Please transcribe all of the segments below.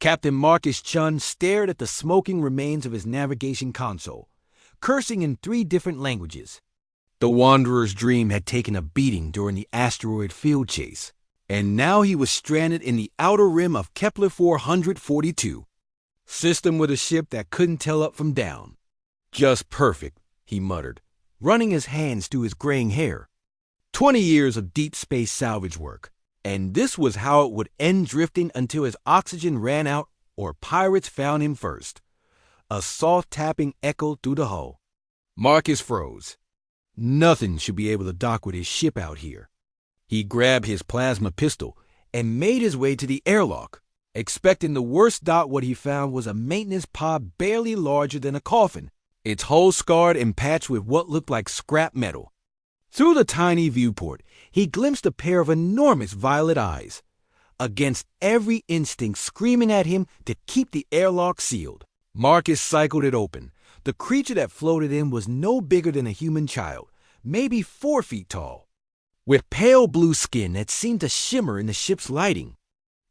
Captain Marcus Chun stared at the smoking remains of his navigation console, cursing in 3 different languages. The Wanderer's dream had taken a beating during the asteroid field chase, and now he was stranded in the outer rim of Kepler 442, system with a ship that couldn't tell up from down. Just perfect, he muttered, running his hands through his graying hair. 20 years of deep space salvage work, and this was how it would end, drifting until his oxygen ran out or pirates found him first. A soft tapping echoed through the hull. Marcus froze. Nothing should be able to dock with his ship out here. He grabbed his plasma pistol and made his way to the airlock, expecting the worst. What he found was a maintenance pod barely larger than a coffin, its hull scarred and patched with what looked like scrap metal. Through the tiny viewport, he glimpsed a pair of enormous violet eyes, against every instinct screaming at him to keep the airlock sealed. Marcus cycled it open. The creature that floated in was no bigger than a human child, maybe 4 feet tall, with pale blue skin that seemed to shimmer in the ship's lighting.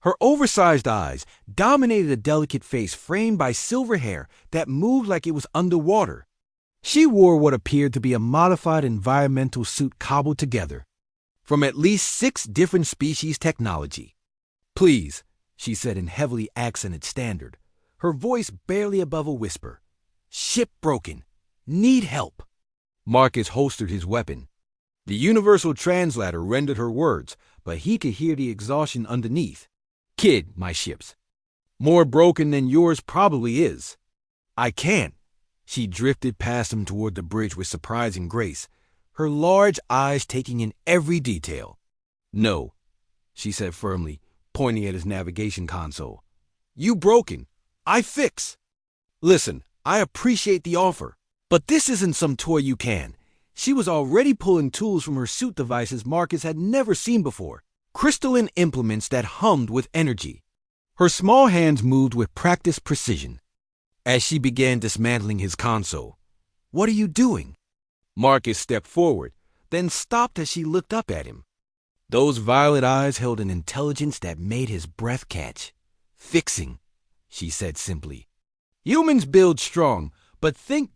Her oversized eyes dominated a delicate face framed by silver hair that moved like it was underwater. She wore what appeared to be a modified environmental suit cobbled together from at least 6 different species technology. "Please," she said in heavily accented standard, her voice barely above a whisper. "Ship broken. Need help." Marcus holstered his weapon. The universal translator rendered her words, but he could hear the exhaustion underneath. "Kid, my ships. More broken than yours probably is. I can't." She drifted past him toward the bridge with surprising grace, her large eyes taking in every detail. "No," she said firmly, pointing at his navigation console. "You broken. I fix. Listen, I appreciate the offer, but this isn't some toy you can." She was already pulling tools from her suit devices Marcus had never seen before, crystalline implements that hummed with energy. Her small hands moved with practiced precision as she began dismantling his console. "What are you doing?" Marcus stepped forward, then stopped as she looked up at him. Those violet eyes held an intelligence that made his breath catch. "Fixing," she said simply. "Humans build strong, but think ...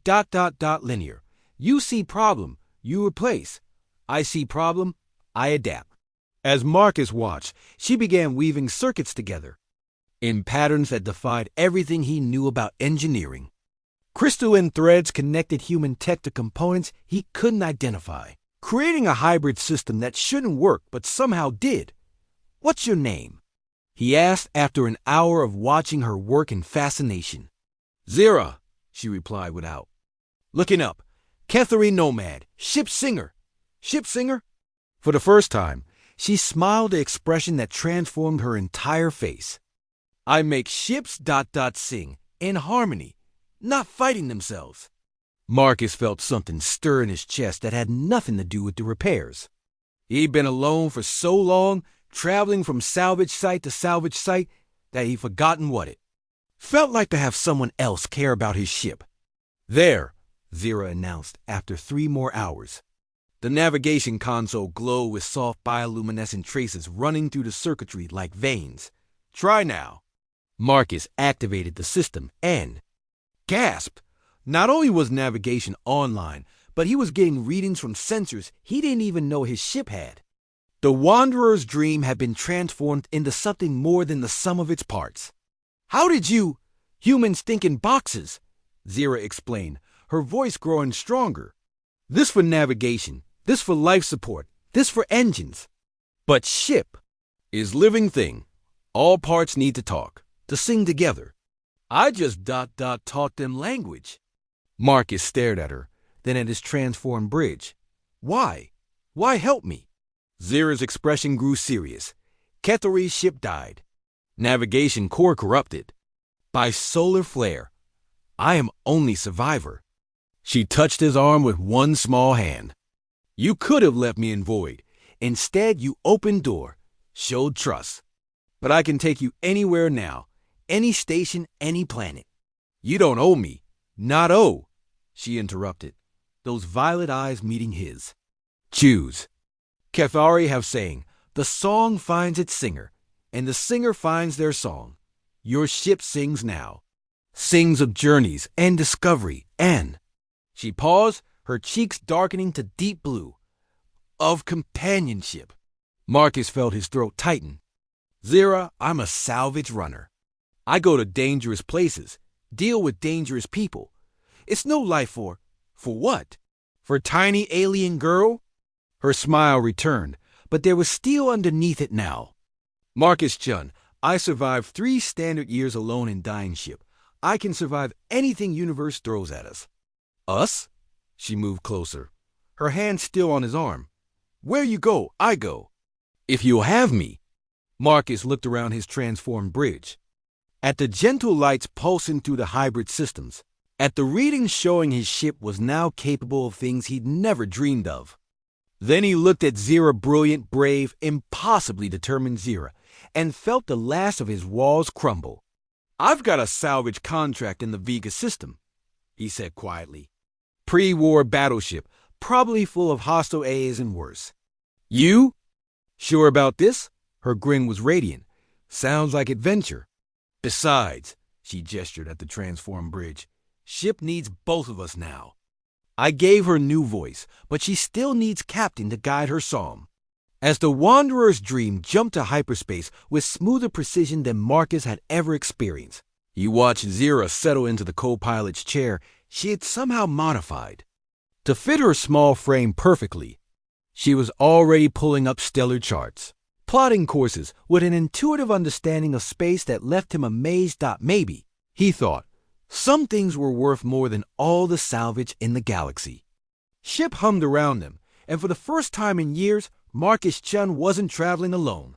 linear. You see problem, you replace. I see problem, I adapt." As Marcus watched, she began weaving circuits together in patterns that defied everything he knew about engineering. Crystalline threads connected human tech to components he couldn't identify, creating a hybrid system that shouldn't work but somehow did. "What's your name?" he asked after an hour of watching her work in fascination. "Zira," she replied without looking up. "Kethari Nomad, ship singer." "Ship singer?" For the first time, she smiled the expression that transformed her entire face. "I make ships ... sing, in harmony, not fighting themselves." Marcus felt something stir in his chest that had nothing to do with the repairs. He'd been alone for so long, traveling from salvage site to salvage site, that he'd forgotten what it felt like to have someone else care about his ship. "There," Zira announced after 3 more hours. The navigation console glowed with soft bioluminescent traces running through the circuitry like veins. "Try now." Marcus activated the system and gasped. Not only was navigation online, but he was getting readings from sensors he didn't even know his ship had. The Wanderer's dream had been transformed into something more than the sum of its parts. "How did you... Humans think in boxes," Zira explained, her voice growing stronger. "This for navigation, this for life support, this for engines. But ship is living thing. All parts need to talk, to sing together. I just ... taught them language." Marcus stared at her, then at his transformed bridge. "Why? Why help me?" Zira's expression grew serious. "Kethari's ship died. Navigation core corrupted. By solar flare. I am only survivor." She touched his arm with one small hand. "You could have left me in void. Instead, you opened door, showed trust. But I can take you anywhere now, any station, any planet. You don't owe me. Not owe," she interrupted, those violet eyes meeting his. "Choose." Kethari have saying, "The song finds its singer, and the singer finds their song. Your ship sings now. Sings of journeys and discovery and... She paused, her cheeks darkening to deep blue. Of companionship. Marcus felt his throat tighten. Zira, I'm a salvage runner. I go to dangerous places, deal with dangerous people. It's no life for what? For tiny alien girl? Her smile returned, but there was steel underneath it now. Marcus Chun, I survived 3 standard years alone in dying ship. I can survive anything universe throws at us. Us? She moved closer, her hand still on his arm. Where you go, I go. If you'll have me. Marcus looked around his transformed bridge. At the gentle lights pulsing through the hybrid systems. At the readings showing his ship was now capable of things he'd never dreamed of. Then he looked at Zira, brilliant, brave, impossibly determined Zira, and felt the last of his walls crumble. I've got a salvage contract in the Vega system, he said quietly. Pre-war battleship, probably full of hostile AAs and worse. You? Sure about this? Her grin was radiant. Sounds like adventure. Besides, she gestured at the transformed bridge, ship needs both of us now. I gave her new voice, but she still needs captain to guide her psalm. As the Wanderer's dream jumped to hyperspace with smoother precision than Marcus had ever experienced, he watched Zira settle into the co-pilot's chair she had somehow modified. To fit her small frame perfectly, she was already pulling up stellar charts, plotting courses with an intuitive understanding of space that left him amazed. Maybe, he thought, some things were worth more than all the salvage in the galaxy. Ship hummed around them, and for the first time in years, Marcus Chun wasn't traveling alone.